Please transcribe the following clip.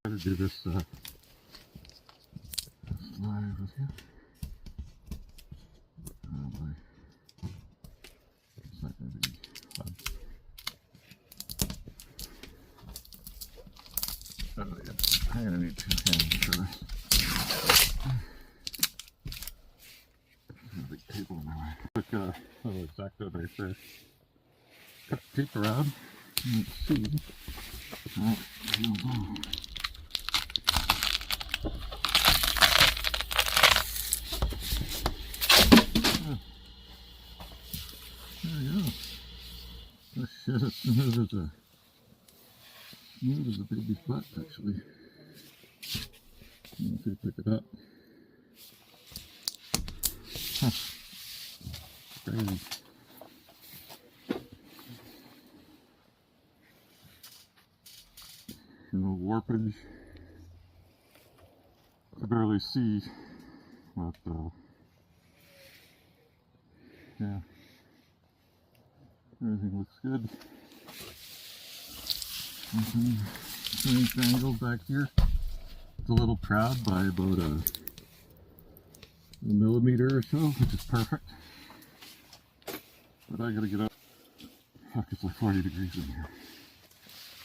Try to do this live with you. Oh boy. It's not going to be fun. Oh yeah, I'm going to need 2 hands for this. There's a big table in my way. Quick little exacto right there. Cut the tape around. Let's see. Alright, here we go. There we go. This shit is smooth as a baby's butt, actually. If you pick it up. Huh. Crazy. No warpage. I barely see, but yeah, everything looks good. Some triangles back here. It's a little proud by about a millimeter or so, which is perfect. But I gotta get up. Fuck, it's like 40 degrees in here.